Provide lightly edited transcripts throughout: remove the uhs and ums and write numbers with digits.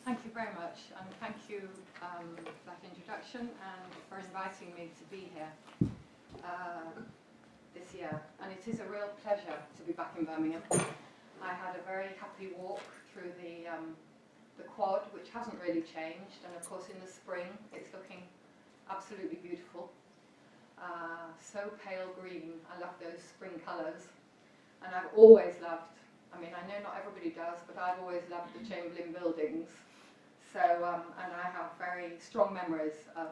Thank you very much, and thank you for that introduction and for inviting me to be here this year. And it is a real pleasure to be back in Birmingham. I had a very happy walk through the quad, which hasn't really changed, and of course in the spring it's looking absolutely beautiful. So pale green, I love those spring colours, and I've always loved, I mean I know not everybody does, but I've always loved the Chamberlain buildings. So, and I have very strong memories of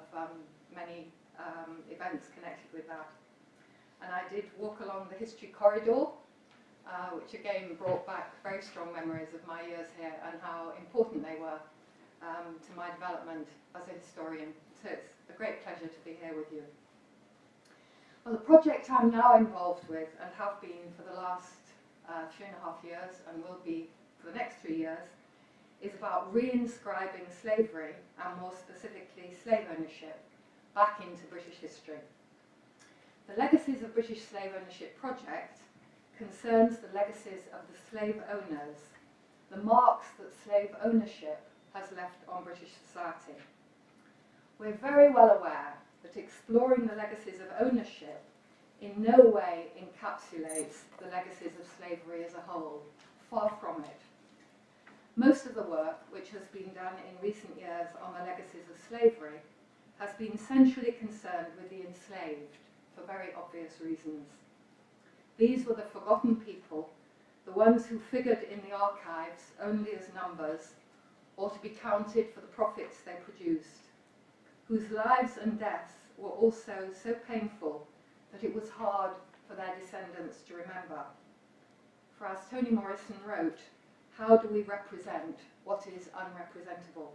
many events connected with that. And I did walk along the history corridor, which again brought back very strong memories of my years here and how important they were to my development as a historian. So it's a great pleasure to be here with you. Well, the project I'm now involved with and have been for the last 3.5 years and will be for the next 3 years is about reinscribing slavery, and more specifically slave ownership, back into British history. The Legacies of British Slave Ownership project concerns the legacies of the slave owners, the marks that slave ownership has left on British society. We're very well aware that exploring the legacies of ownership in no way encapsulates the legacies of slavery as a whole, far from it. Most of the work which has been done in recent years on the legacies of slavery has been centrally concerned with the enslaved for very obvious reasons. These were the forgotten people, the ones who figured in the archives only as numbers or to be counted for the profits they produced, whose lives and deaths were also so painful that it was hard for their descendants to remember. For as Toni Morrison wrote, how do we represent what is unrepresentable?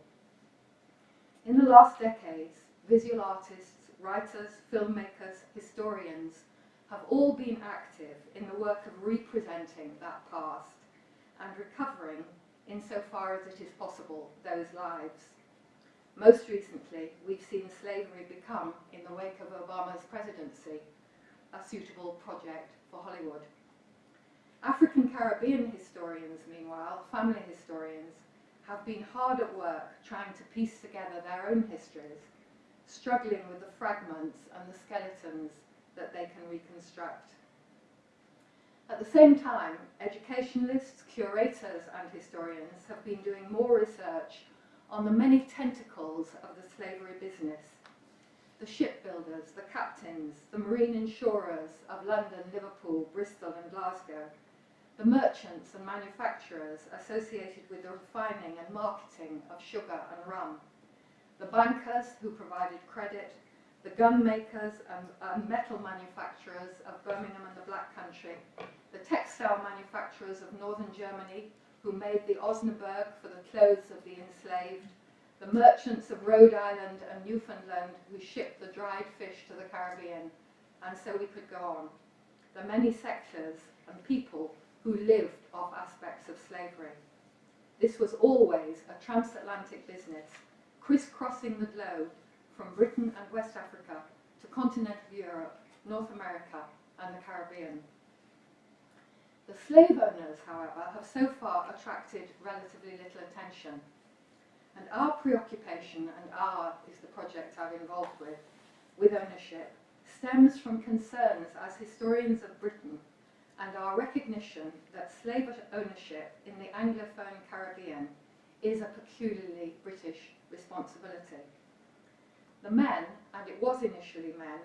In the last decades, visual artists, writers, filmmakers, historians have all been active in the work of representing that past and recovering, insofar as it is possible, those lives. Most recently, we've seen slavery become, in the wake of Obama's presidency, a suitable project for Hollywood. African Caribbean historians, meanwhile, family historians, have been hard at work trying to piece together their own histories, struggling with the fragments and the skeletons that they can reconstruct. At the same time, educationalists, curators and historians have been doing more research on the many tentacles of the slavery business. The shipbuilders, the captains, the marine insurers of London, Liverpool, Bristol and Glasgow, the merchants and manufacturers associated with the refining and marketing of sugar and rum, the bankers who provided credit, the gun makers and metal manufacturers of Birmingham and the Black Country, the textile manufacturers of northern Germany who made the Osnaburg for the clothes of the enslaved, the merchants of Rhode Island and Newfoundland who shipped the dried fish to the Caribbean, and so we could go on. The many sectors and people who lived off aspects of slavery. This was always a transatlantic business, crisscrossing the globe from Britain and West Africa to continental Europe, North America and the Caribbean. The slave owners, however, have so far attracted relatively little attention. And our preoccupation, and our is the project I'm involved with ownership, stems from concerns as historians of Britain and our recognition that slave ownership in the Anglophone Caribbean is a peculiarly British responsibility. The men, and it was initially men,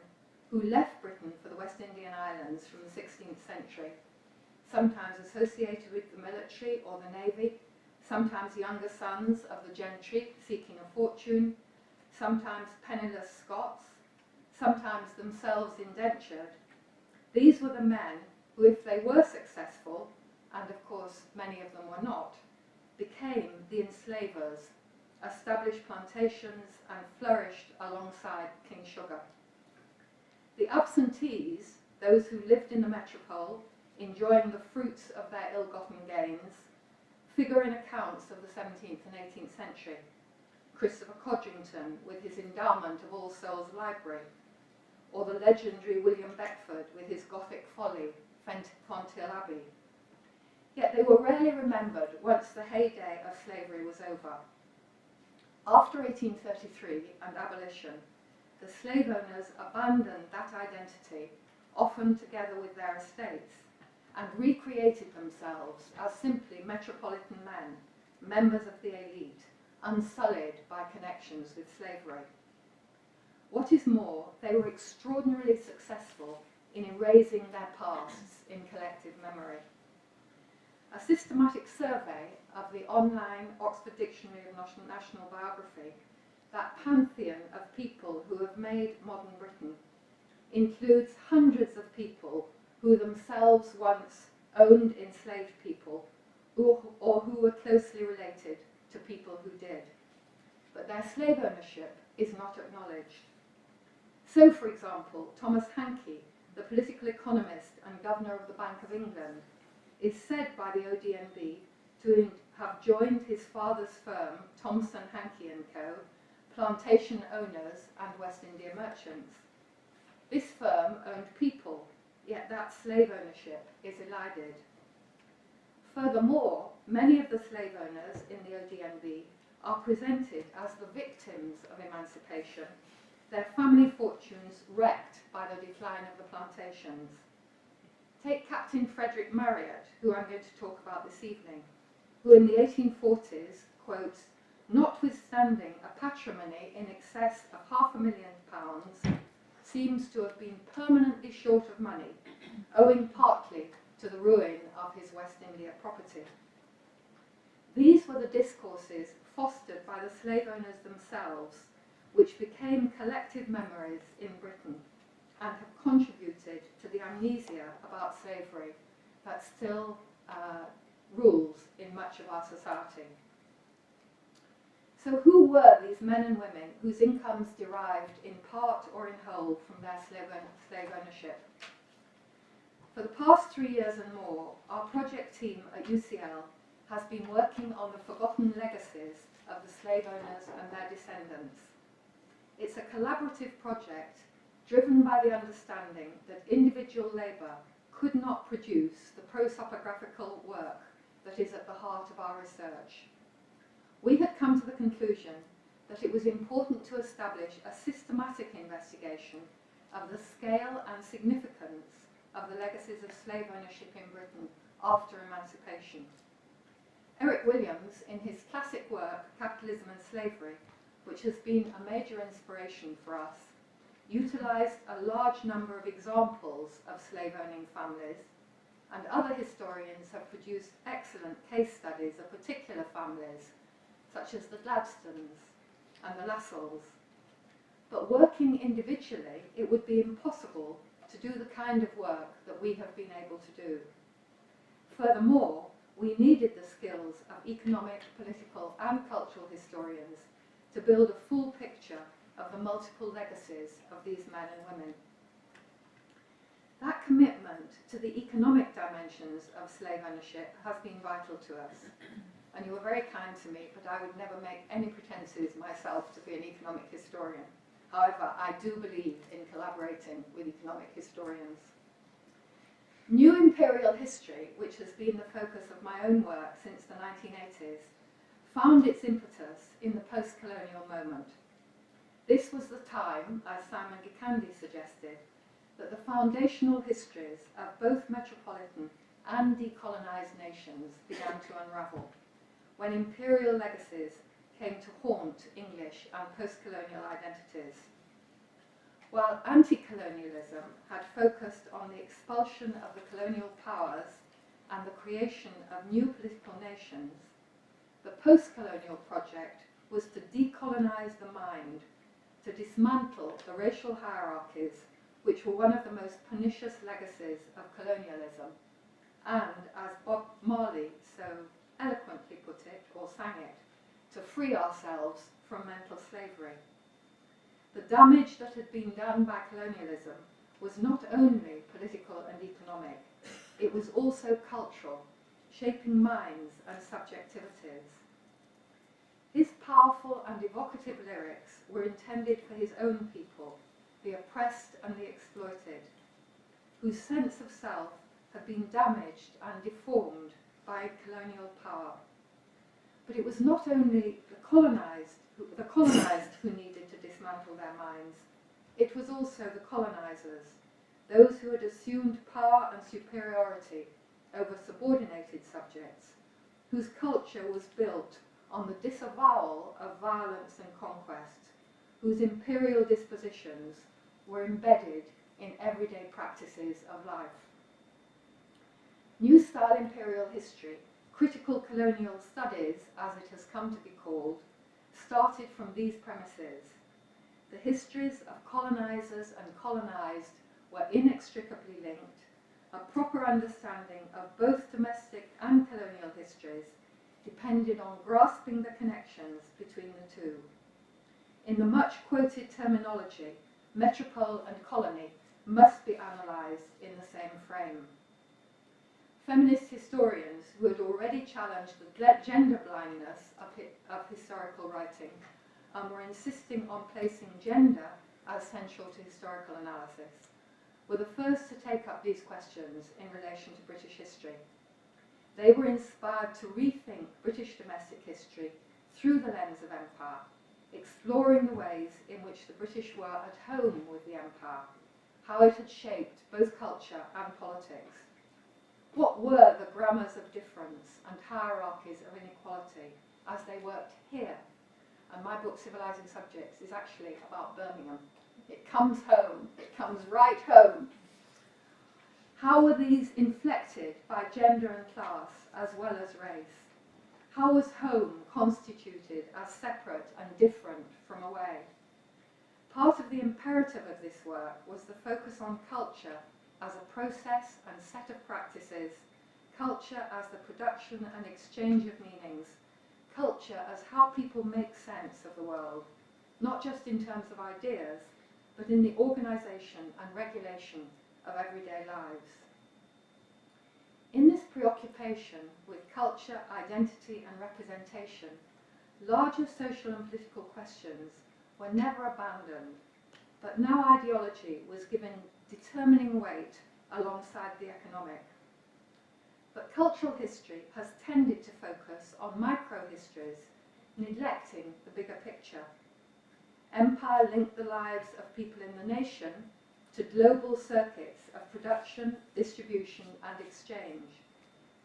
who left Britain for the West Indian Islands from the 16th century, sometimes associated with the military or the navy, sometimes younger sons of the gentry seeking a fortune, sometimes penniless Scots, sometimes themselves indentured. These were the men who, if they were successful, and of course many of them were not, became the enslavers, established plantations and flourished alongside King Sugar. The absentees, those who lived in the metropole, enjoying the fruits of their ill-gotten gains, figure in accounts of the 17th and 18th century. Christopher Codrington with his endowment of All Souls Library, or the legendary William Beckford with his Gothic folly, Fonthill Abbey. Yet they were rarely remembered once the heyday of slavery was over. After 1833 and abolition, the slave owners abandoned that identity, often together with their estates, and recreated themselves as simply metropolitan men, members of the elite, unsullied by connections with slavery. What is more, they were extraordinarily successful in erasing their pasts in collective memory. A systematic survey of the online Oxford Dictionary of National Biography, that pantheon of people who have made modern Britain, includes hundreds of people who themselves once owned enslaved people or who were closely related to people who did. But their slave ownership is not acknowledged. So, for example, Thomas Hankey, the political economist and governor of the Bank of England, is said by the ODNB to have joined his father's firm, Thomson, Hankey & Co., plantation owners and West India merchants. This firm owned people, yet that slave ownership is elided. Furthermore, many of the slave owners in the ODNB are presented as the victims of emancipation, their family fortunes wrecked by the decline of the plantations. Take Captain Frederick Marriott, who I'm going to talk about this evening, who in the 1840s, quotes, "Notwithstanding a patrimony in excess of £500,000, seems to have been permanently short of money, owing partly to the ruin of his West India property." These were the discourses fostered by the slave owners themselves, which became collective memories in Britain and have contributed to the amnesia about slavery that still rules in much of our society. So who were these men and women whose incomes derived in part or in whole from their slave ownership? For the past 3 years and more, our project team at UCL has been working on the forgotten legacies of the slave owners and their descendants. It's a collaborative project driven by the understanding that individual labour could not produce the prosopographical work that is at the heart of our research. We had come to the conclusion that it was important to establish a systematic investigation of the scale and significance of the legacies of slave ownership in Britain after emancipation. Eric Williams, in his classic work, Capitalism and Slavery, which has been a major inspiration for us, utilised a large number of examples of slave-owning families, and other historians have produced excellent case studies of particular families, such as the Gladstones and the Lassells. But working individually, it would be impossible to do the kind of work that we have been able to do. Furthermore, we needed the skills of economic, political and cultural historians to build a full picture of the multiple legacies of these men and women. That commitment to the economic dimensions of slave ownership has been vital to us. And you were very kind to me, but I would never make any pretenses myself to be an economic historian. However, I do believe in collaborating with economic historians. New imperial history, which has been the focus of my own work since the 1980s, found its impetus in the post-colonial moment. This was the time, as Simon Gikandi suggested, that the foundational histories of both metropolitan and decolonised nations began to unravel, when imperial legacies came to haunt English and post-colonial identities. While anti-colonialism had focused on the expulsion of the colonial powers and the creation of new political nations, the post-colonial project was to decolonise the mind, to dismantle the racial hierarchies which were one of the most pernicious legacies of colonialism, and, as Bob Marley so eloquently put it, or sang it, to free ourselves from mental slavery. The damage that had been done by colonialism was not only political and economic, it was also cultural, shaping minds and subjectivities. His powerful and evocative lyrics were intended for his own people, the oppressed and the exploited, whose sense of self had been damaged and deformed by colonial power. But it was not only the colonised the colonized who needed to dismantle their minds. It was also the colonizers, those who had assumed power and superiority over subordinated subjects, whose culture was built on the disavowal of violence and conquest, whose imperial dispositions were embedded in everyday practices of life. New Style Imperial History, critical colonial studies, as it has come to be called, started from these premises. The histories of colonizers and colonized were inextricably linked. A proper understanding of both domestic and colonial histories depended on grasping the connections between the two. In the much-quoted terminology, metropole and colony must be analysed in the same frame. Feminist historians who had already challenged the gender blindness of historical writing were insisting on placing gender as central to historical analysis, were the first to take up these questions in relation to British history. They were inspired to rethink British domestic history through the lens of empire, exploring the ways in which the British were at home with the empire, how it had shaped both culture and politics. What were the grammars of difference and hierarchies of inequality as they worked here? And my book, Civilizing Subjects, is actually about Birmingham. It comes home. It comes right home. How were these inflected by gender and class as well as race? How was home constituted as separate and different from away? Part of the imperative of this work was the focus on culture as a process and set of practices, culture as the production and exchange of meanings, culture as how people make sense of the world, not just in terms of ideas, but in the organisation and regulation of everyday lives. In this preoccupation with culture, identity and representation, larger social and political questions were never abandoned, but now ideology was given determining weight alongside the economic. But cultural history has tended to focus on micro-histories, neglecting the bigger picture. Empire linked the lives of people in the nation to global circuits of production, distribution and exchange,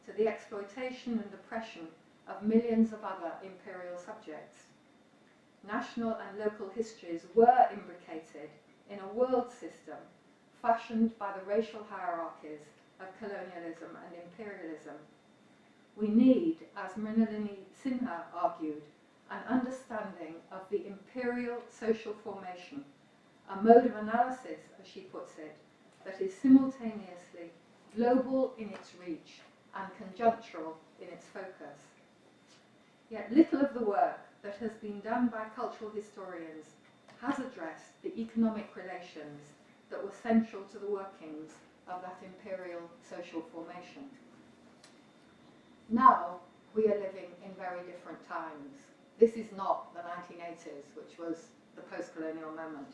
to the exploitation and oppression of millions of other imperial subjects. National and local histories were imbricated in a world system fashioned by the racial hierarchies of colonialism and imperialism. We need, as Mrinalini Sinha argued, an understanding of the imperial social formation, a mode of analysis, as she puts it, that is simultaneously global in its reach and conjunctural in its focus. Yet little of the work that has been done by cultural historians has addressed the economic relations that were central to the workings of that imperial social formation. Now we are living in very different times. This is not the 1980s, which was the post-colonial moment.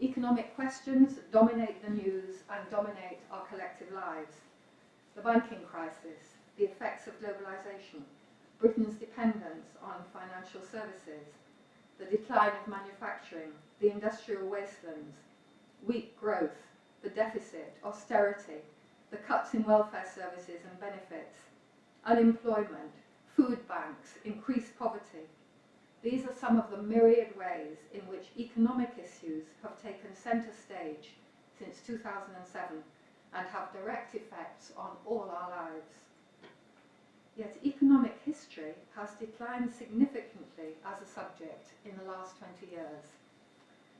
Economic questions dominate the news and dominate our collective lives. The banking crisis, the effects of globalization, Britain's dependence on financial services, the decline of manufacturing, the industrial wastelands, weak growth, the deficit, austerity, the cuts in welfare services and benefits, unemployment, food banks, increased poverty. These are some of the myriad ways in which economic issues have taken centre stage since 2007 and have direct effects on all our lives. Yet economic history has declined significantly as a subject in the last 20 years.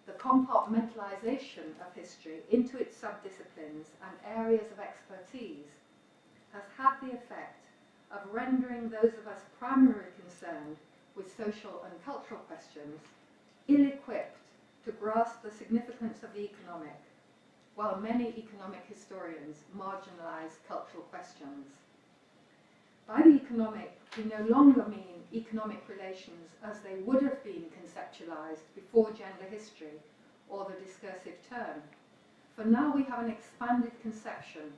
The compartmentalisation of history into its subdisciplines and areas of expertise has had the effect of rendering those of us primarily concerned with social and cultural questions ill-equipped to grasp the significance of the economic, while many economic historians marginalise cultural questions. By the economic, we no longer mean economic relations as they would have been conceptualised before gender history or the discursive turn. For now we have an expanded conception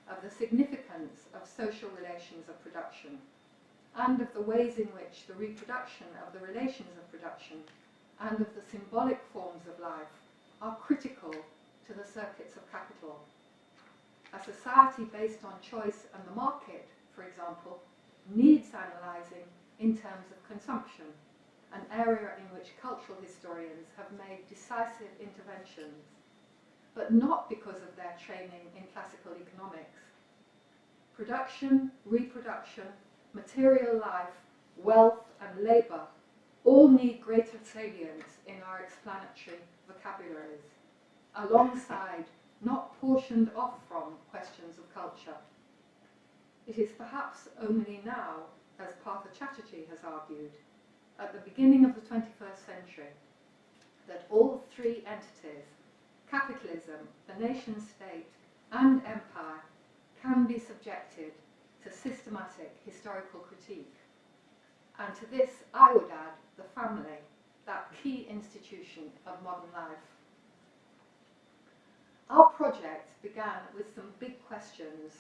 of the significance of social relations of production, and of the ways in which the reproduction of the relations of production and of the symbolic forms of life are critical to the circuits of capital. A society based on choice and the market, for example, needs analysing in terms of consumption, an area in which cultural historians have made decisive interventions, but not because of their training in classical economics. Production, reproduction, material life, wealth and labour all need greater salience in our explanatory vocabularies, alongside, not portioned off from, questions of culture. It is perhaps only now, as Partha Chatterjee has argued, at the beginning of the 21st century, that all three entities, capitalism, the nation-state and empire, can be subjected to systematic historical critique. And to this I would add the family, that key institution of modern life. Our project began with some big questions,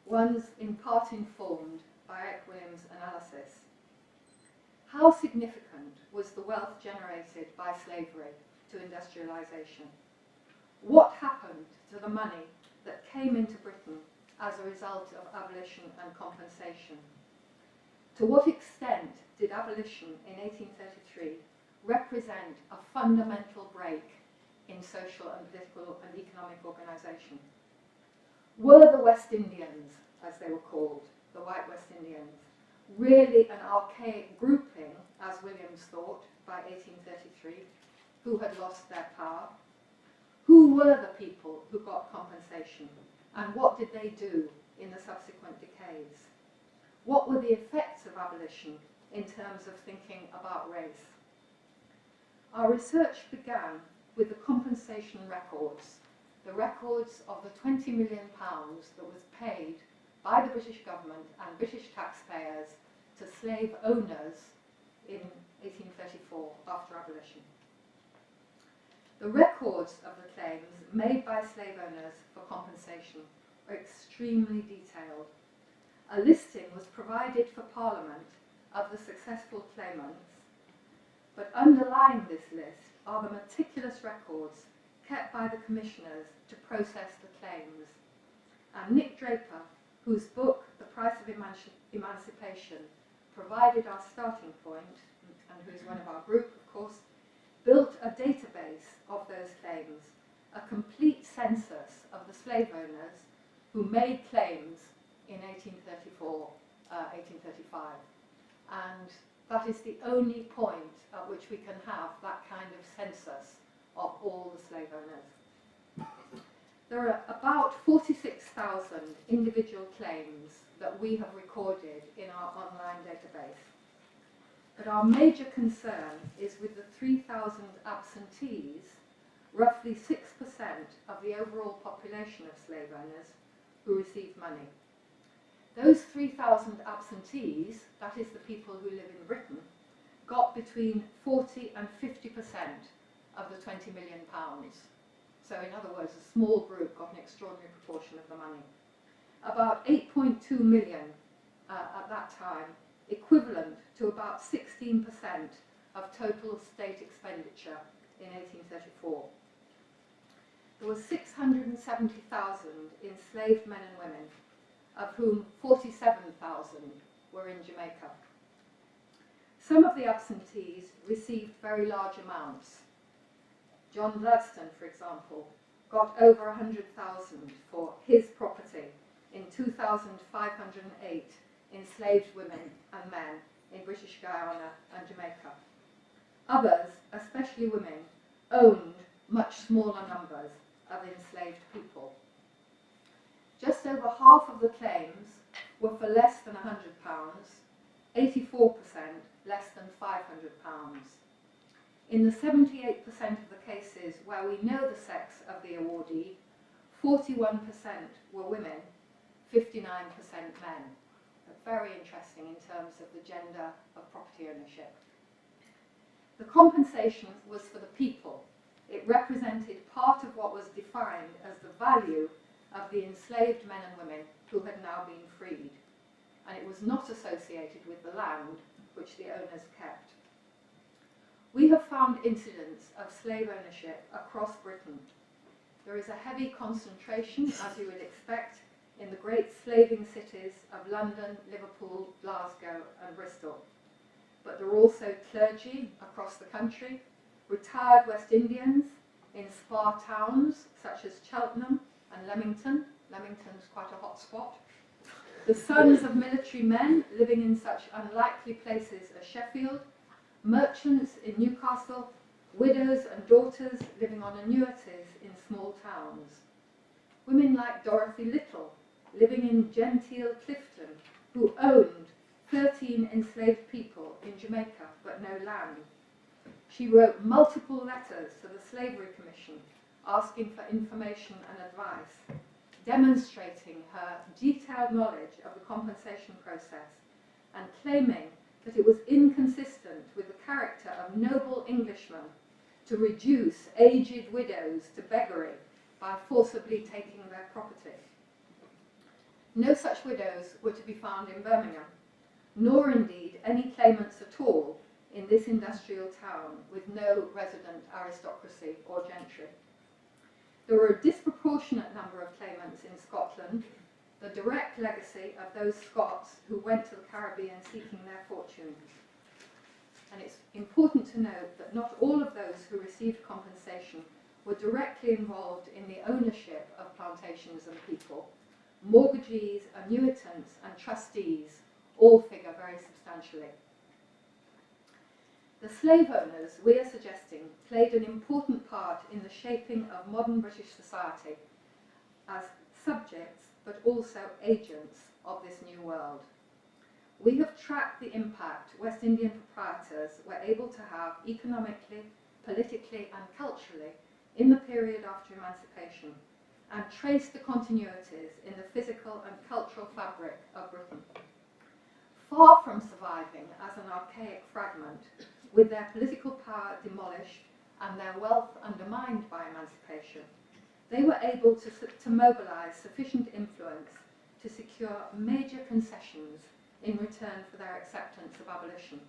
ones in part informed by Eric Williams' analysis. How significant was the wealth generated by slavery to industrialisation? What happened to the money that came into Britain as a result of abolition and compensation? To what extent did abolition in 1833 represent a fundamental break in social and political and economic organisation? Were the West Indians, as they were called, the white West Indians, really an archaic grouping, as Williams thought, by 1833, who had lost their power? Who were the people who got compensation, and what did they do in the subsequent decades? What were the effects of abolition in terms of thinking about race? Our research began with the compensation records, the records of the £20 million that was paid by the British government and British taxpayers to slave owners in 1834 after abolition. The records of the claims made by slave owners for compensation are extremely detailed. A listing was provided for Parliament of the successful claimants, but underlying this list are the meticulous records kept by the commissioners to process the claims. And Nick Draper, whose book, The Price of Emancipation, provided our starting point, and who's one of our group, of course, built a database of those claims, a complete census of the slave owners who made claims in 1834, 1835. And that is the only point at which we can have that kind of census of all the slave owners. There are about 46,000 individual claims that we have recorded in our online database. But our major concern is with the 3,000 absentees, roughly 6% of the overall population of slave owners who received money. Those 3,000 absentees, that is the people who live in Britain, got between 40 and 50% of the £20 million. So in other words, a small group got an extraordinary proportion of the money. About 8.2 million at that time, equivalent to about 16% of total state expenditure in 1834. There were 670,000 enslaved men and women, of whom 47,000 were in Jamaica. Some of the absentees received very large amounts. John Gladstone, for example, got over 100,000 for his property in 2,508 enslaved women and men in British Guiana and Jamaica. Others, especially women, owned much smaller numbers of enslaved people. Just over half of the claims were for less than £100, 84% less than £500. In the 78% of the cases where we know the sex of the awardee, 41% were women, 59% men. Very interesting in terms of the gender of property ownership. The compensation was for the people. It represented part of what was defined as the value of the enslaved men and women who had now been freed. and it was not associated with the land which the owners kept. We have found incidents of slave ownership across Britain. There is a heavy concentration, as you would expect, in the great slaving cities of London, Liverpool, Glasgow and Bristol. But there are also clergy across the country, retired West Indians in spa towns such as Cheltenham and Leamington. Leamington's quite a hot spot. The sons of military men living in such unlikely places as Sheffield, merchants in Newcastle, widows and daughters living on annuities in small towns. Women like Dorothy Little, living in genteel Clifton, who owned 13 enslaved people in Jamaica, but no land. She wrote multiple letters to the Slavery Commission asking for information and advice, demonstrating her detailed knowledge of the compensation process and claiming that it was inconsistent with the character of noble Englishmen to reduce aged widows to beggary by forcibly taking their property. No such widows were to be found in Birmingham, nor indeed any claimants at all in this industrial town with no resident aristocracy or gentry. There were a disproportionate number of claimants in Scotland, the direct legacy of those Scots who went to the Caribbean seeking their fortunes. And it's important to note that not all of those who received compensation were directly involved in the ownership of plantations and people. Mortgagees, annuitants and trustees all figure very substantially. The slave owners, we are suggesting, played an important part in the shaping of modern British society as subjects but also agents of this new world. We have tracked the impact West Indian proprietors were able to have economically, politically and culturally in the period after emancipation and traced the continuities in the physical and cultural fabric of Britain. Far from surviving as an archaic fragment, with their political power demolished and their wealth undermined by emancipation, they were able to mobilise sufficient influence to secure major concessions in return for their acceptance of abolition.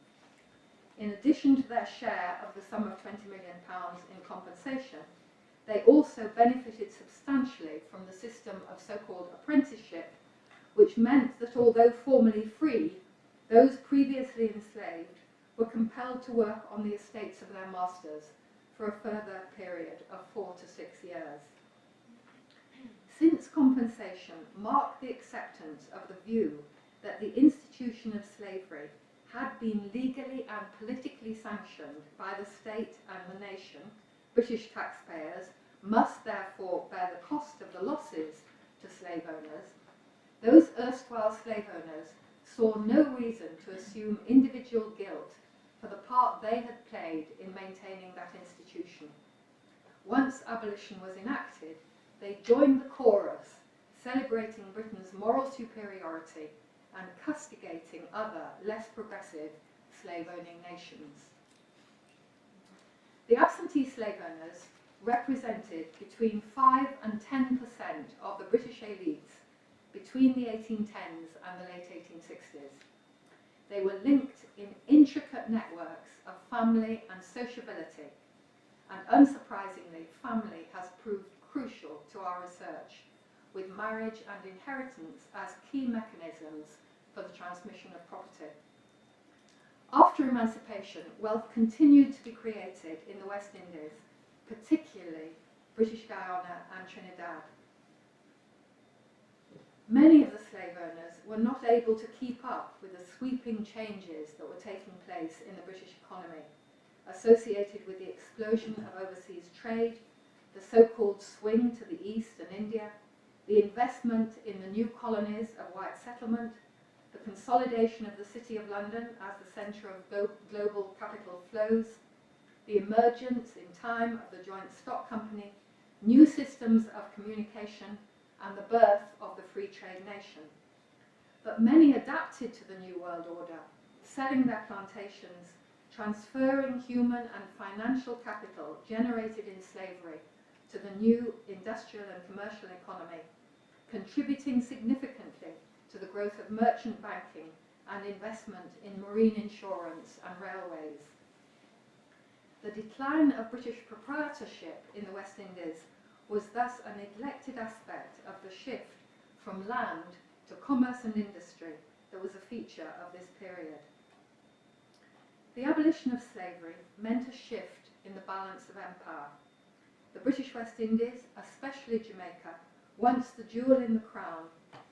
In addition to their share of the sum of £20 million in compensation, they also benefited substantially from the system of so-called apprenticeship, which meant that although formally free, those previously enslaved were compelled to work on the estates of their masters for a further period of 4 to 6 years. Since compensation marked the acceptance of the view that the institution of slavery had been legally and politically sanctioned by the state and the nation, British taxpayers must therefore bear the cost of the losses to slave owners, those erstwhile slave owners saw no reason to assume individual guilt for the part they had played in maintaining that institution. Once abolition was enacted, they joined the chorus, celebrating Britain's moral superiority and castigating other, less progressive, slave-owning nations. The absentee slave owners represented between 5 and 10% of the British elites between the 1810s and the late 1860s. They were linked in intricate networks of family and sociability, and unsurprisingly, family has proved crucial to our research, with marriage and inheritance as key mechanisms for the transmission of property. After emancipation, wealth continued to be created in the West Indies, particularly British Guiana and Trinidad. Many of the slave owners were not able to keep up with the sweeping changes that were taking place in the British economy, associated with the explosion of overseas trade, the so-called swing to the east and India, the investment in the new colonies of white settlement, the consolidation of the City of London as the centre of global capital flows, the emergence in time of the Joint Stock Company, new systems of communication, and the birth of the free trade nation. But many adapted to the New World Order, selling their plantations, transferring human and financial capital generated in slavery to the new industrial and commercial economy, contributing significantly to the growth of merchant banking and investment in marine insurance and railways. The decline of British proprietorship in the West Indies was thus a neglected aspect of the shift from land to commerce and industry that was a feature of this period. The abolition of slavery meant a shift in the balance of empire. The British West Indies, especially Jamaica, once the jewel in the crown,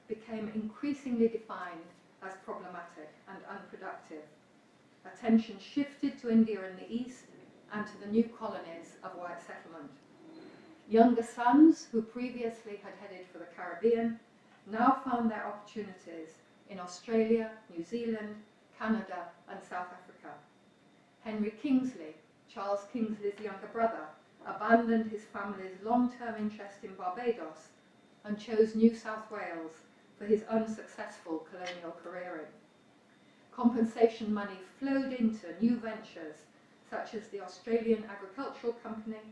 became increasingly defined as problematic and unproductive. Attention shifted to India in the east and to the new colonies of white settlement. Younger sons, who previously had headed for the Caribbean, now found their opportunities in Australia, New Zealand, Canada, and South Africa. Henry Kingsley, Charles Kingsley's younger brother, abandoned his family's long-term interest in Barbados and chose New South Wales for his unsuccessful colonial careering. Compensation money flowed into new ventures such as the Australian Agricultural Company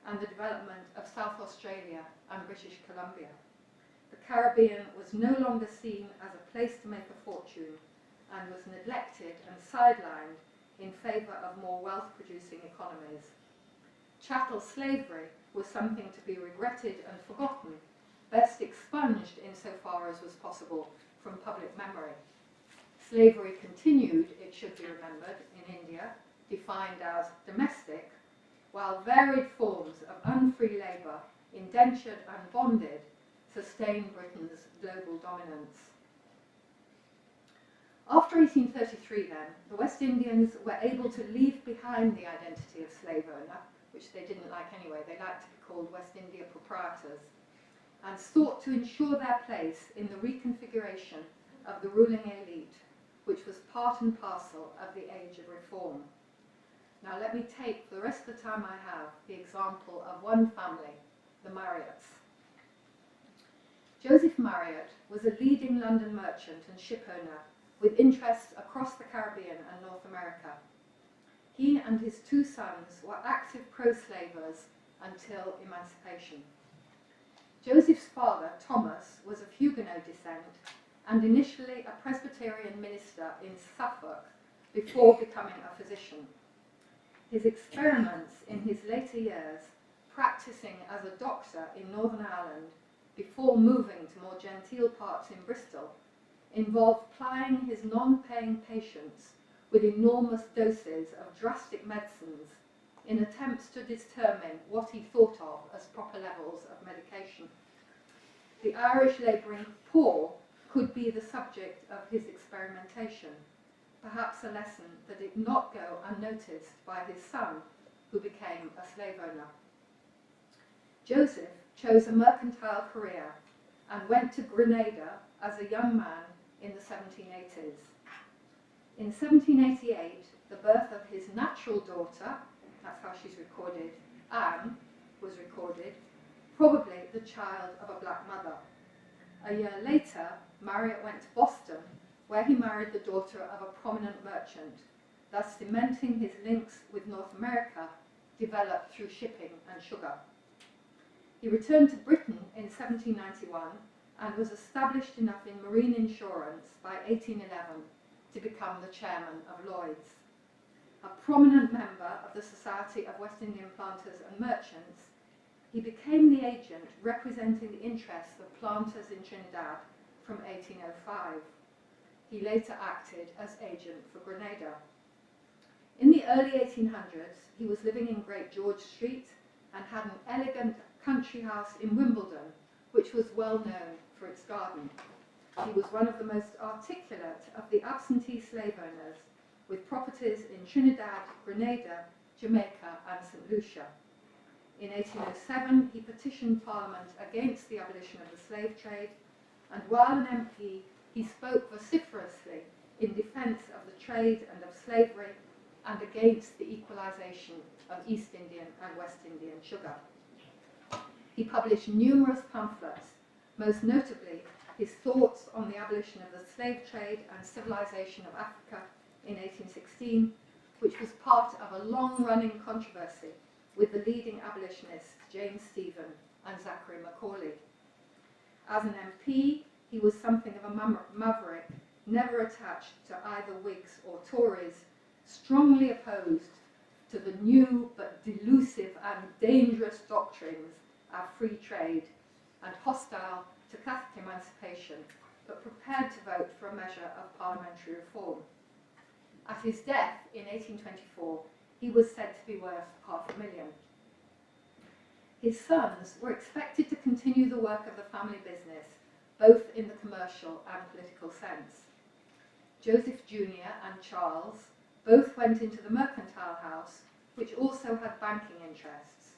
and the development of South Australia and British Columbia. The Caribbean was no longer seen as a place to make a fortune and was neglected and sidelined in favour of more wealth-producing economies. Chattel slavery was something to be regretted and forgotten, best expunged insofar as was possible from public memory. Slavery continued, it should be remembered, in India, defined as domestic, while varied forms of unfree labour, indentured and bonded, sustained Britain's global dominance. After 1833 then, the West Indians were able to leave behind the identity of slave owner, which they didn't like anyway. They liked to be called West India proprietors, and sought to ensure their place in the reconfiguration of the ruling elite, which was part and parcel of the age of reform. Now let me take, for the rest of the time I have, the example of one family, the Marriotts. Joseph Marriott was a leading London merchant and shipowner with interests across the Caribbean and North America. He and his two sons were active pro-slavers until emancipation. Joseph's father, Thomas, was of Huguenot descent and initially a Presbyterian minister in Suffolk before becoming a physician. His experiments in his later years, practicing as a doctor in Northern Ireland before moving to more genteel parts in Bristol, involved plying his non-paying patients with enormous doses of drastic medicines in attempts to determine what he thought of as proper levels of medication. The Irish labouring poor could be the subject of his experimentation, perhaps a lesson that did not go unnoticed by his son, who became a slave owner. Joseph chose a mercantile career and went to Grenada as a young man in the 1780s. In 1788, the birth of his natural daughter, that's how she's recorded, Anne, was recorded, probably the child of a black mother. A year later, Marriott went to Boston, where he married the daughter of a prominent merchant, thus cementing his links with North America, developed through shipping and sugar. He returned to Britain in 1791 and was established enough in marine insurance by 1811 to become the chairman of Lloyd's. A prominent member of the Society of West Indian Planters and Merchants, he became the agent representing the interests of planters in Trinidad from 1805. He later acted as agent for Grenada. In the early 1800s, he was living in Great George Street and had an elegant country house in Wimbledon, which was well known for its garden. He was one of the most articulate of the absentee slave owners, with properties in Trinidad, Grenada, Jamaica, and St. Lucia. In 1807, he petitioned Parliament against the abolition of the slave trade, and while an MP, he spoke vociferously in defence of the trade and of slavery and against the equalisation of East Indian and West Indian sugar. He published numerous pamphlets, most notably his thoughts on the abolition of the slave trade and civilization of Africa in 1816, which was part of a long-running controversy with the leading abolitionists James Stephen and Zachary Macaulay. As an MP, he was something of a maverick, never attached to either Whigs or Tories, strongly opposed to the new but delusive and dangerous doctrines of free trade, and hostile to Catholic emancipation, but prepared to vote for a measure of parliamentary reform. At his death in 1824, he was said to be worth £500,000. His sons were expected to continue the work of the family business, both in the commercial and political sense. Joseph Jr. and Charles both went into the mercantile house, which also had banking interests.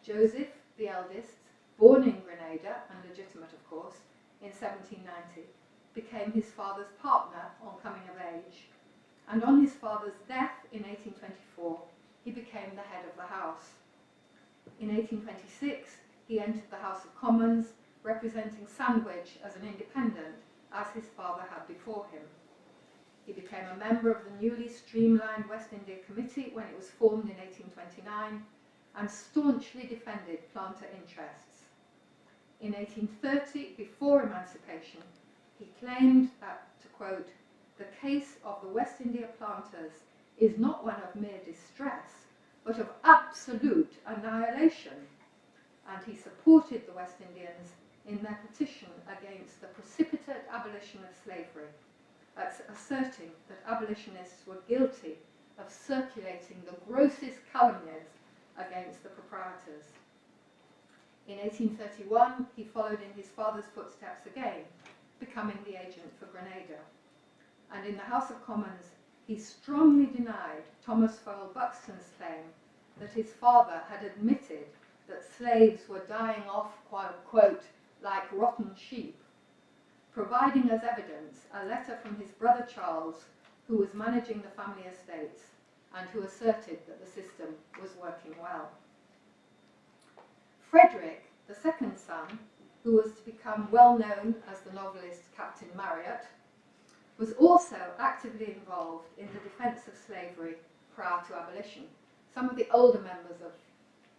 Joseph, the eldest, born in Grenada, and legitimate of course, in 1790, became his father's partner on coming of age, and on his father's death in 1824, he became the head of the house. In 1826, he entered the House of Commons, representing Sandwich as an independent, as his father had before him. He became a member of the newly streamlined West India Committee when it was formed in 1829, and staunchly defended planter interests. In 1830, before emancipation, he claimed that, to quote, "The case of the West India planters is not one of mere distress, but of absolute annihilation," and he supported the West Indians in their petition against the precipitate abolition of slavery, asserting that abolitionists were guilty of circulating the grossest calumnies against the proprietors. In 1831, he followed in his father's footsteps again, becoming the agent for Grenada. And in the House of Commons, he strongly denied Thomas Farrell Buxton's claim that his father had admitted that slaves were dying off, quote, like rotten sheep, providing as evidence a letter from his brother Charles, who was managing the family estates and who asserted that the system was working well. Frederick, the second son, who was to become well known as the novelist Captain Marriott, was also actively involved in the defence of slavery prior to abolition. Some of the older members of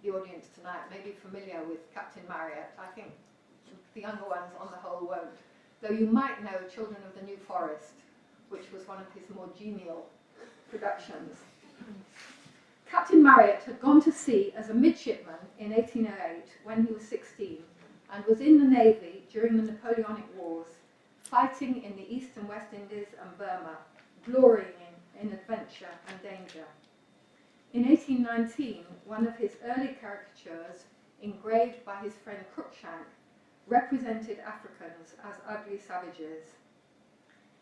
the audience tonight may be familiar with Captain Marriott. I think the younger ones on the whole won't, though you might know Children of the New Forest, which was one of his more genial productions. Captain Marriott had gone to sea as a midshipman in 1808 when he was 16, and was in the Navy during the Napoleonic Wars, fighting in the East and West Indies and Burma, glorying in adventure and danger. In 1819, one of his early caricatures, engraved by his friend Cruikshank, represented Africans as ugly savages.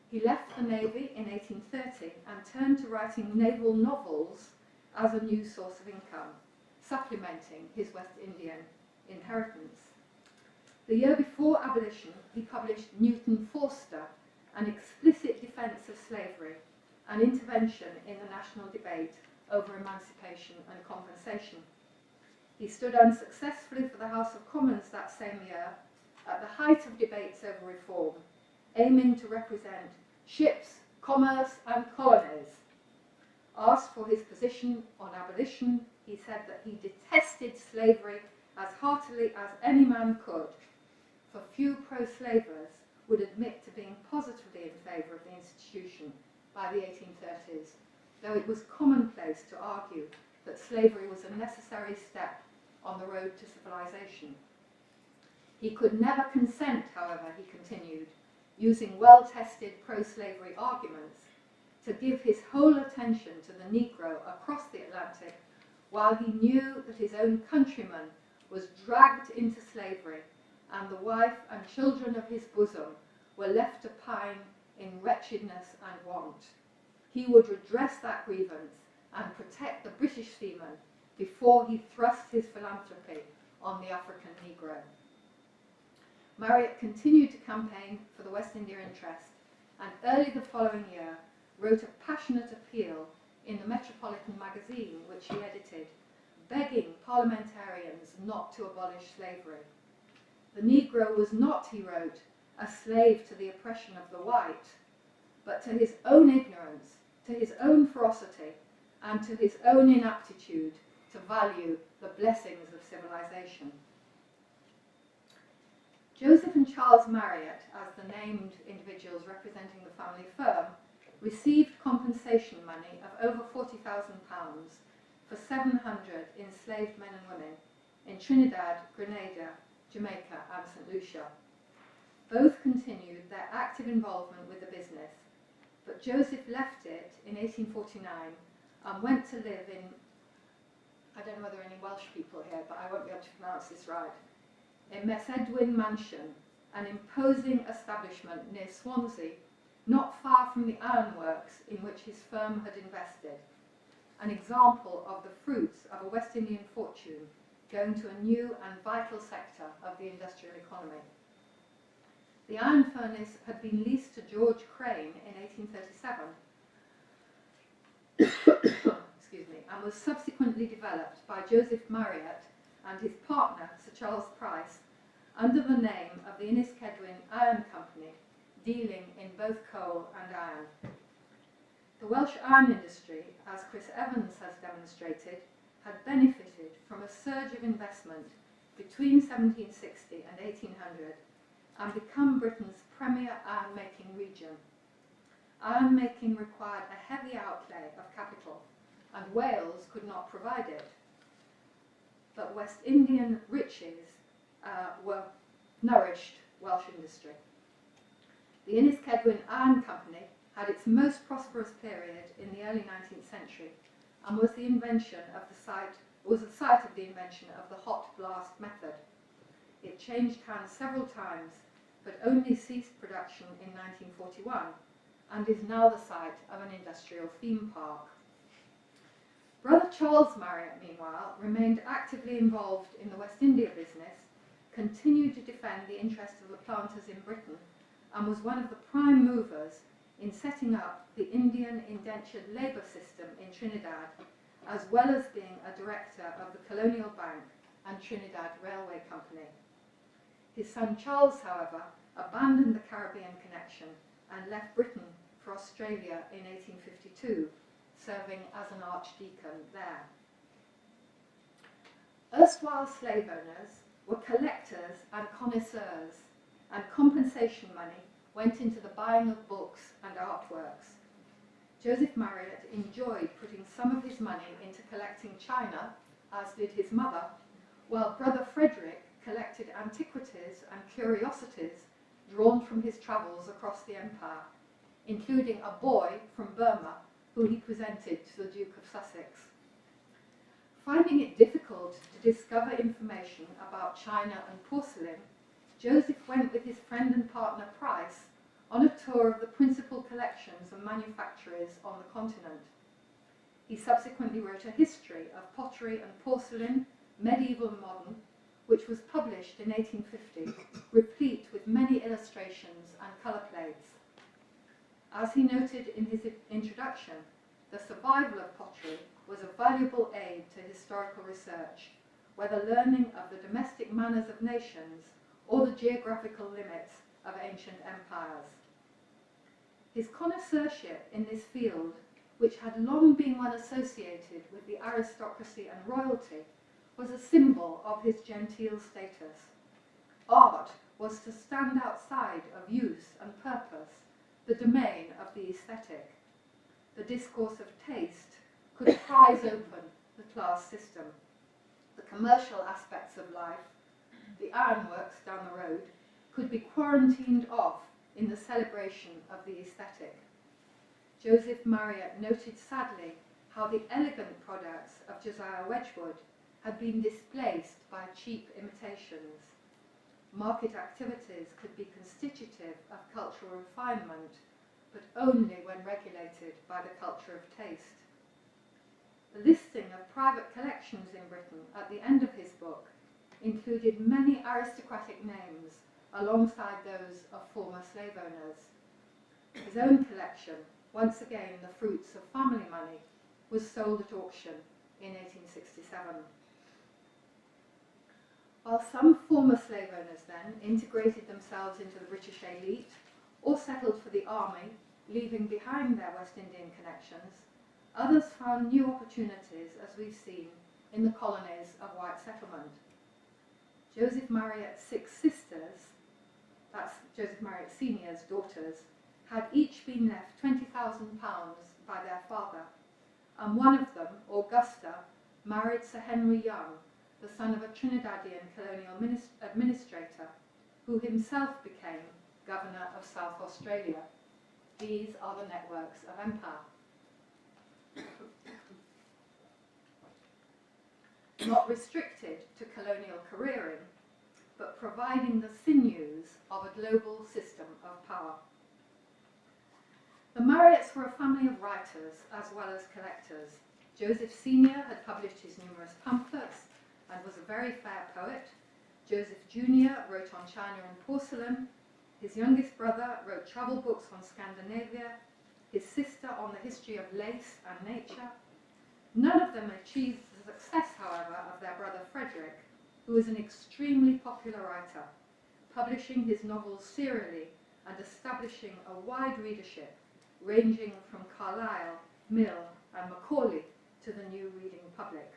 He left the Navy in 1830 and turned to writing naval novels as a new source of income, supplementing his West Indian inheritance. The year before abolition, he published Newton Forster, an explicit defence of slavery, an intervention in the national debate over emancipation and compensation. He stood unsuccessfully for the House of Commons that same year, at the height of debates over reform, aiming to represent ships, commerce and colonies. Asked for his position on abolition, he said that he detested slavery as heartily as any man could, for few pro-slavers would admit to being positively in favour of the institution by the 1830s, though it was commonplace to argue that slavery was a necessary step on the road to civilization. He could never consent, however, he continued, using well-tested pro-slavery arguments, to give his whole attention to the Negro across the Atlantic, while he knew that his own countryman was dragged into slavery, and the wife and children of his bosom were left to pine in wretchedness and want. He would redress that grievance and protect the British seaman before he thrust his philanthropy on the African Negro. Marriott continued to campaign for the West India interest, and early the following year wrote a passionate appeal in the Metropolitan magazine, which he edited, begging parliamentarians not to abolish slavery. The Negro was not, he wrote, a slave to the oppression of the white, but to his own ignorance, to his own ferocity, and to his own inaptitude to value the blessings of civilization. Joseph and Charles Marriott, as the named individuals representing the family firm, received compensation money of over £40,000 for 700 enslaved men and women in Trinidad, Grenada, Jamaica and St. Lucia. Both continued their active involvement with the business, but Joseph left it in 1849 and went to live in, I don't know whether there are any Welsh people here, but I won't be able to pronounce this right, in Mesedwyn Mansion, an imposing establishment near Swansea, not far from the ironworks in which his firm had invested, an example of the fruits of a West Indian fortune going to a new and vital sector of the industrial economy. The iron furnace had been leased to George Crane in 1837 excuse me, and was subsequently developed by Joseph Marriott and his partner, Sir Charles Price, under the name of the Inniskilling Iron Company, dealing in both coal and iron. The Welsh iron industry, as Chris Evans has demonstrated, had benefited from a surge of investment between 1760 and 1800 and become Britain's premier iron-making region. Iron-making required a heavy outlay of capital, and Wales could not provide it. But West Indian riches were nourished Welsh industry. The Inniskilling Iron Company had its most prosperous period in the early 19th century and was the site of the invention of the hot blast method. It changed hands several times, but only ceased production in 1941 and is now the site of an industrial theme park. Brother Charles Marriott, meanwhile, remained actively involved in the West India business, continued to defend the interests of the planters in Britain, and was one of the prime movers in setting up the Indian indentured labour system in Trinidad, as well as being a director of the Colonial Bank and Trinidad Railway Company. His son Charles, however, abandoned the Caribbean connection and left Britain for Australia in 1852, serving as an archdeacon there. Erstwhile slave owners were collectors and connoisseurs, and compensation money went into the buying of books and artworks. Joseph Marriott enjoyed putting some of his money into collecting china, as did his mother, while brother Frederick collected antiquities and curiosities drawn from his travels across the empire, including a boy from Burma who he presented to the Duke of Sussex. Finding it difficult to discover information about china and porcelain, Joseph went with his friend and partner Price on a tour of the principal collections and manufacturers on the continent. He subsequently wrote a history of pottery and porcelain, medieval and modern, which was published in 1850, replete with many illustrations and colour plates. As he noted in his introduction, the survival of pottery was a valuable aid to historical research, whether learning of the domestic manners of nations or the geographical limits of ancient empires. His connoisseurship in this field, which had long been one associated with the aristocracy and royalty, was a symbol of his genteel status. Art was to stand outside of use and purpose, the domain of the aesthetic. The discourse of taste could prise open the class system. The commercial aspects of life, the ironworks down the road, could be quarantined off in the celebration of the aesthetic. Joseph Marriott noted sadly how the elegant products of Josiah Wedgwood had been displaced by cheap imitations. Market activities could be constitutive of cultural refinement, but only when regulated by the culture of taste. The listing of private collections in Britain at the end of his book included many aristocratic names alongside those of former slave owners. His own collection, once again the fruits of family money, was sold at auction in 1867. While some former slave owners then integrated themselves into the British elite or settled for the army, leaving behind their West Indian connections, others found new opportunities, as we've seen, in the colonies of white settlement. Joseph Marriott's 6 sisters, that's Joseph Marriott Sr.'s daughters, had each been left £20,000 by their father, and one of them, Augusta, married Sir Henry Young, the son of a Trinidadian colonial administrator, who himself became Governor of South Australia. These are the networks of empire. Not restricted to colonial careering, but providing the sinews of a global system of power. The Marriotts were a family of writers as well as collectors. Joseph Sr. had published his numerous pamphlets and was a very fair poet. Joseph Jr. wrote on china and porcelain. His youngest brother wrote travel books on Scandinavia. His sister on the history of lace and nature. None of them achieved the success, however, of their brother Frederick, who was an extremely popular writer, publishing his novels serially and establishing a wide readership, ranging from Carlyle, Mill, and Macaulay to the new reading public.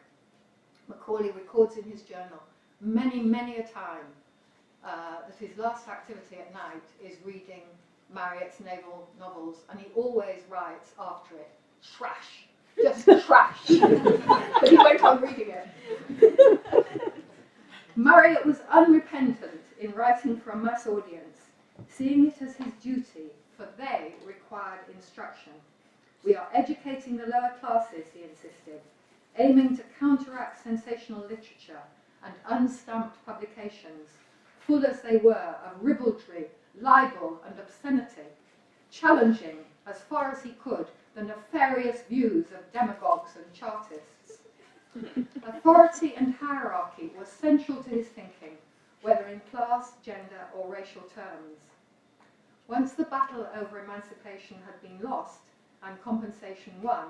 Macaulay records in his journal many a time that his last activity at night is reading Marriott's naval novels, and he always writes after it, trash, just trash. But he went on reading it. Marriott was unrepentant in writing for a mass audience, seeing it as his duty, for they required instruction. We are educating the lower classes, he insisted, aiming to counteract sensational literature and unstamped publications, full as they were of ribaldry, libel and obscenity, challenging, as far as he could, the nefarious views of demagogues and chartists. Authority and hierarchy were central to his thinking, whether in class, gender or racial terms. Once the battle over emancipation had been lost and compensation won,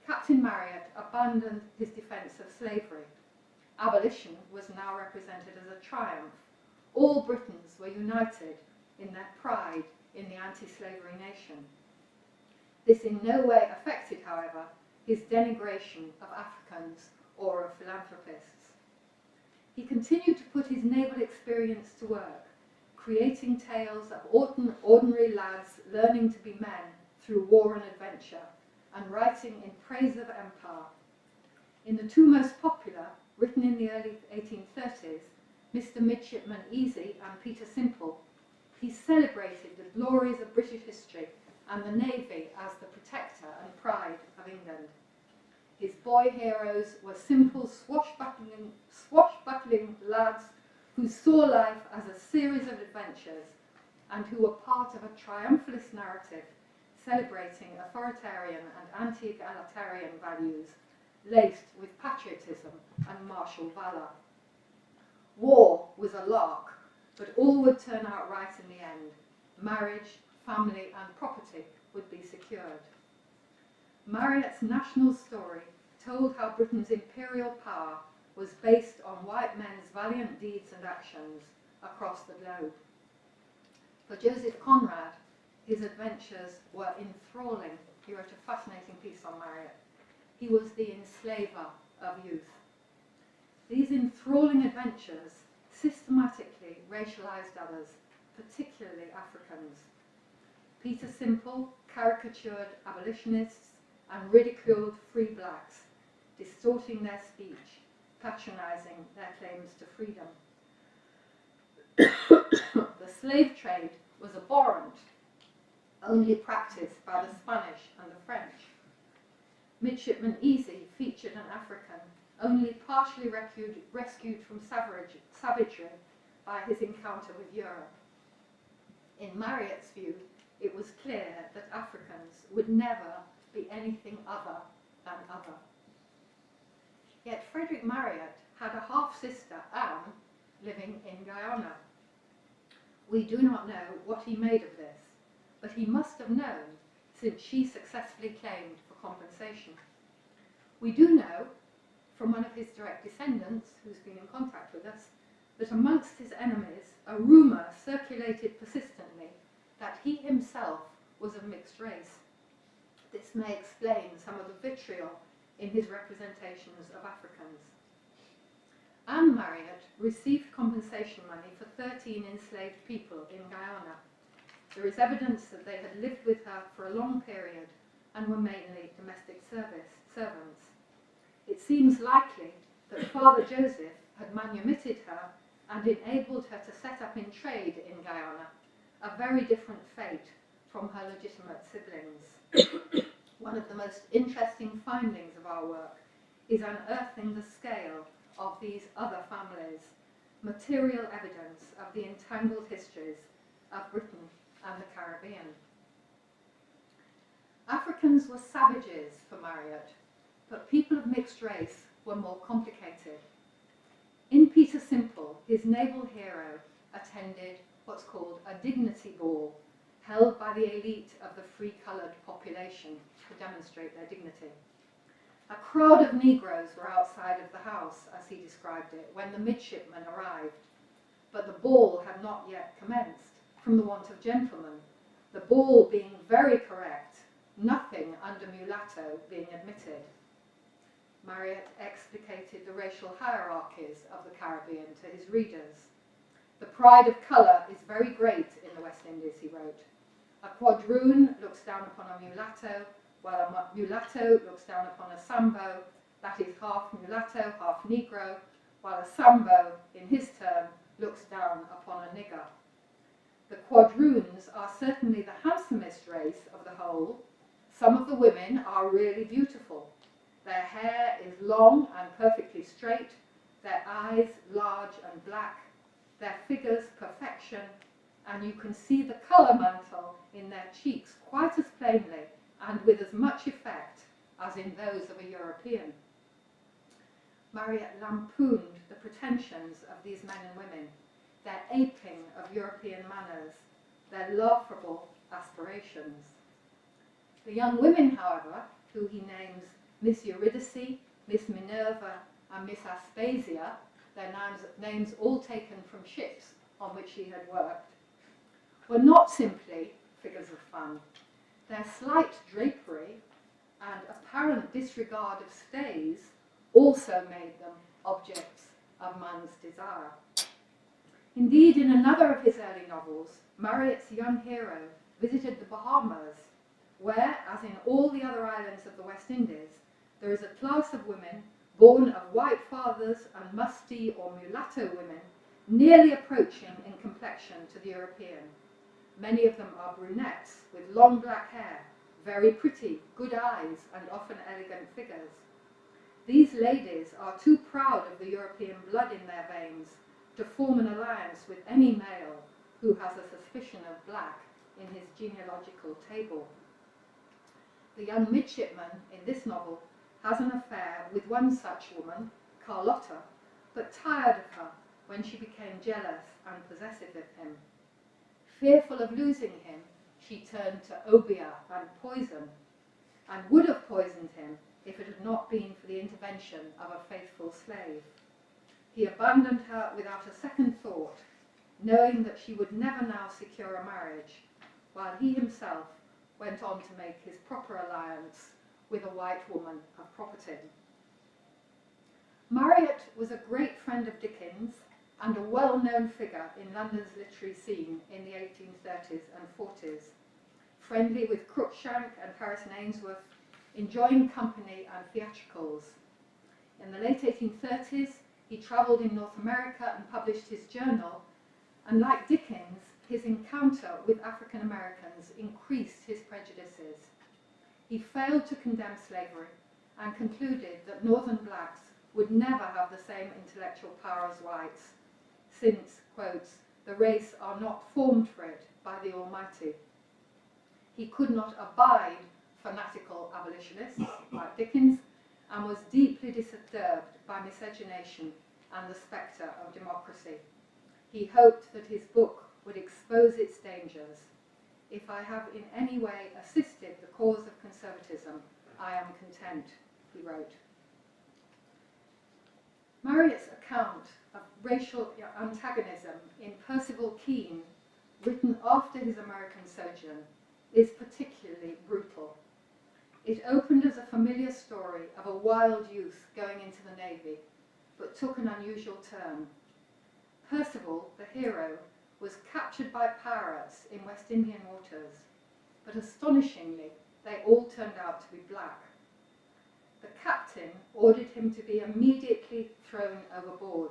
Captain Marriott abandoned his defence of slavery. Abolition was now represented as a triumph. All Britons were united in their pride in the anti-slavery nation. This in no way affected, however, his denigration of Africans or of philanthropists. He continued to put his naval experience to work, creating tales of ordinary lads learning to be men through war and adventure, and writing in praise of empire. In the two most popular, written in the early 1830s, Mr. Midshipman Easy and Peter Simple, he celebrated the glories of British history and the Navy as the protector and pride of England. His boy heroes were simple, swashbuckling lads who saw life as a series of adventures and who were part of a triumphalist narrative celebrating authoritarian and anti-egalitarian values laced with patriotism and martial valour. War was a lark, but all would turn out right in the end. Marriage, family and property would be secured. Marriott's national story told how Britain's imperial power was based on white men's valiant deeds and actions across the globe. For Joseph Conrad, his adventures were enthralling. He wrote a fascinating piece on Marriott. He was the enslaver of youth. These enthralling adventures systematically racialized others, particularly Africans. Peter Simple caricatured abolitionists and ridiculed free blacks, distorting their speech, patronizing their claims to freedom. The slave trade was abhorrent, only practiced by the Spanish and the French. Midshipman Easy featured an African, only partially rescued from savagery by his encounter with Europe. In Marriott's view, it was clear that Africans would never be anything other than other. Yet Frederick Marriott had a half-sister, Anne, living in Guyana. We do not know what he made of this, but he must have known, since she successfully claimed for compensation. We do know, from one of his direct descendants, who's been in contact with us, that amongst his enemies, a rumour circulated persistently that he himself was of mixed race. This may explain some of the vitriol in his representations of Africans. Anne Marriott received compensation money for 13 enslaved people in Guyana. There is evidence that they had lived with her for a long period and were mainly domestic servants. It seems likely that Father Joseph had manumitted her and enabled her to set up in trade in Guyana, a very different fate from her legitimate siblings. One of the most interesting findings of our work is unearthing the scale of these other families, material evidence of the entangled histories of Britain and the Caribbean. Africans were savages for Marriott, but people of mixed race were more complicated. In Peter Simple, his naval hero attended what's called a dignity ball, held by the elite of the free-coloured population to demonstrate their dignity. A crowd of Negroes were outside of the house, as he described it, when the midshipmen arrived, but the ball had not yet commenced, from the want of gentlemen, the ball being very correct, nothing under mulatto being admitted. Marriott explicated the racial hierarchies of the Caribbean to his readers. The pride of colour is very great in the West Indies, he wrote. A quadroon looks down upon a mulatto, while a mulatto looks down upon a Sambo, that is half mulatto, half Negro, while a Sambo, in his turn, looks down upon a nigger. The quadroons are certainly the handsomest race of the whole. Some of the women are really beautiful. Their hair is long and perfectly straight, their eyes large and black, their figures perfection, and you can see the colour mantle in their cheeks quite as plainly and with as much effect as in those of a European. Marriott lampooned the pretensions of these men and women, their aping of European manners, their laughable aspirations. The young women, however, who he names Miss Eurydice, Miss Minerva, and Miss Aspasia, their names all taken from ships on which he had worked, were not simply figures of fun. Their slight drapery and apparent disregard of stays also made them objects of man's desire. Indeed, in another of his early novels, Marriott's young hero visited the Bahamas, where, as in all the other islands of the West Indies, there is a class of women born of white fathers and musty or mulatto women, nearly approaching in complexion to the European. Many of them are brunettes with long black hair, very pretty, good eyes, and often elegant figures. These ladies are too proud of the European blood in their veins to form an alliance with any male who has a suspicion of black in his genealogical table. The young midshipman in this novel has an affair with one such woman, Carlotta, but tired of her when she became jealous and possessive of him. Fearful of losing him, she turned to obeah and poison, and would have poisoned him if it had not been for the intervention of a faithful slave. He abandoned her without a second thought, knowing that she would never now secure a marriage, while he himself went on to make his proper alliance with a white woman of property. Marriott was a great friend of Dickens and a well-known figure in London's literary scene in the 1830s and 40s, friendly with Cruikshank and Harrison Ainsworth, enjoying company and theatricals. In the late 1830s, he travelled in North America and published his journal, and like Dickens, his encounter with African Americans increased his prejudices. He failed to condemn slavery and concluded that Northern blacks would never have the same intellectual power as whites, since, quotes, the race are not formed for it by the Almighty. He could not abide fanatical abolitionists like Dickens, and was deeply disturbed by miscegenation and the spectre of democracy. He hoped that his book would expose its dangers. If I have in any way assisted the cause of conservatism, I am content, he wrote. Marriott's account of racial antagonism in Percival King, written after his American sojourn, is particularly brutal. It opened as a familiar story of a wild youth going into the Navy, but took an unusual turn. Percival, the hero, was captured by pirates in West Indian waters, but astonishingly, they all turned out to be black. The captain ordered him to be immediately thrown overboard,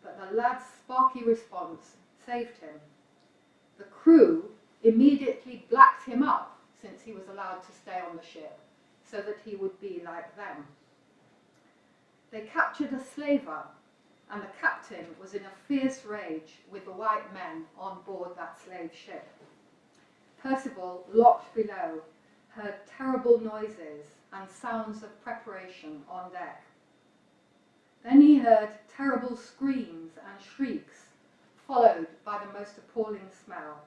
but the lad's sparky response saved him. The crew immediately blacked him up, since he was allowed to stay on the ship, so that he would be like them. They captured a slaver, and the captain was in a fierce rage with the white men on board that slave ship. Percival, locked below, heard terrible noises and sounds of preparation on deck. Then he heard terrible screams and shrieks, followed by the most appalling smell.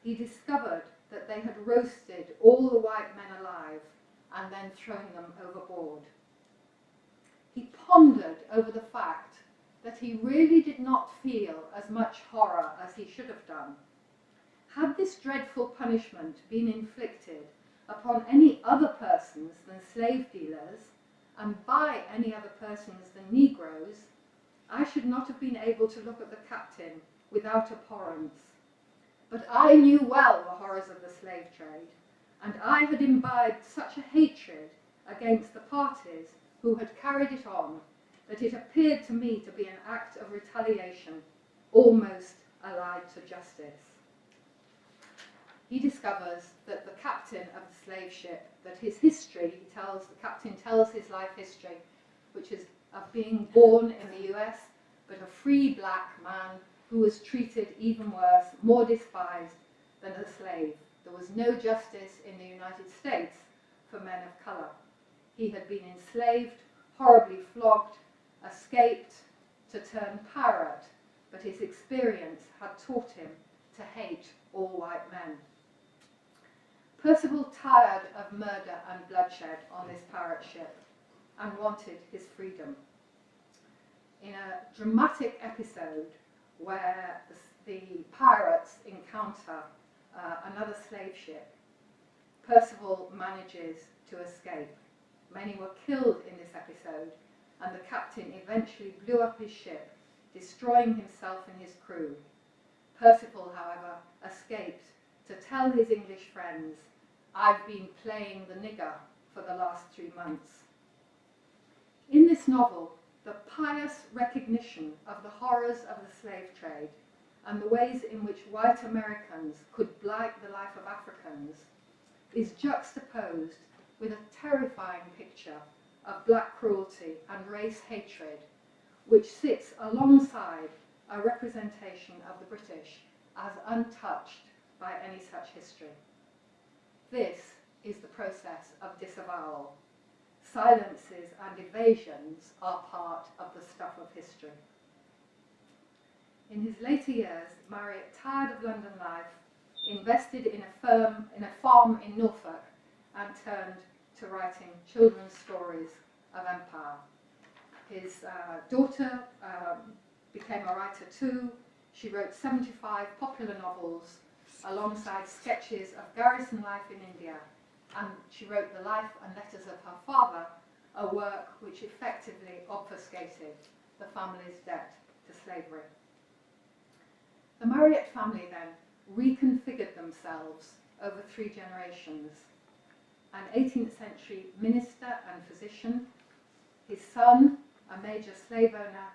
He discovered that they had roasted all the white men alive and then thrown them overboard. He pondered over the fact that he really did not feel as much horror as he should have done. Had this dreadful punishment been inflicted upon any other persons than slave dealers, and by any other persons than Negroes, I should not have been able to look at the captain without abhorrence. But I knew well the horrors of the slave trade, and I had imbibed such a hatred against the parties who had carried it on, that it appeared to me to be an act of retaliation, almost allied to justice. He discovers that the captain of the slave ship, that his history, the captain tells his life history, which is of being born in the US, but a free black man who was treated even worse, more despised than a slave. There was no justice in the United States for men of colour. He had been enslaved, horribly flogged, escaped to turn pirate, but his experience had taught him to hate all white men. Percival tired of murder and bloodshed on this pirate ship and wanted his freedom. In a dramatic episode where the pirates encounter another slave ship, Percival manages to escape. Many were killed in this episode, and the captain eventually blew up his ship, destroying himself and his crew. Percival, however, escaped to tell his English friends, "I've been playing the nigger for the last 3 months." In this novel, the pious recognition of the horrors of the slave trade and the ways in which white Americans could blight the life of Africans is juxtaposed with a terrifying picture of black cruelty and race hatred, which sits alongside a representation of the British as untouched by any such history. This is the process of disavowal. Silences and evasions are part of the stuff of history. In his later years, Marriott, tired of London life, invested in a farm in Norfolk and turned to writing children's stories of empire. His daughter became a writer too. She wrote 75 popular novels alongside sketches of garrison life in India, and she wrote the life and letters of her father, a work which effectively obfuscated the family's debt to slavery. The Marriott family then reconfigured themselves over 3 generations. An 18th century minister and physician, his son, a major slave owner,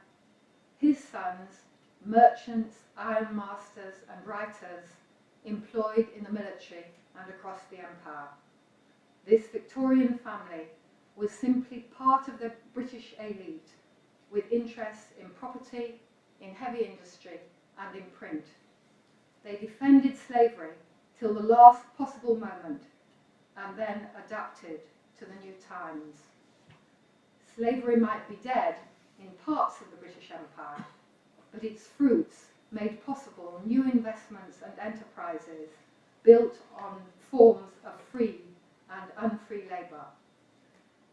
his sons, merchants, ironmasters and writers employed in the military and across the empire. This Victorian family was simply part of the British elite with interests in property, in heavy industry and in print. They defended slavery till the last possible moment and then adapted to the new times. Slavery might be dead in parts of the British Empire, but its fruits made possible new investments and enterprises built on forms of free and unfree labour.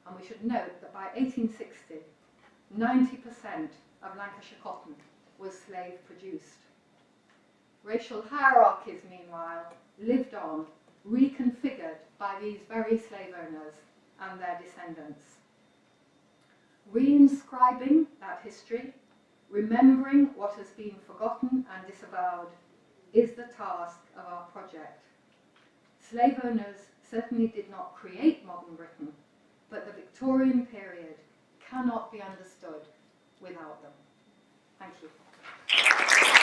And we should note that by 1860, 90% of Lancashire cotton was slave produced. Racial hierarchies, meanwhile, lived on, reconfigured by these very slave owners and their descendants. Reinscribing that history, remembering what has been forgotten and disavowed, is the task of our project. Slave owners certainly did not create modern Britain, but the Victorian period cannot be understood without them. Thank you.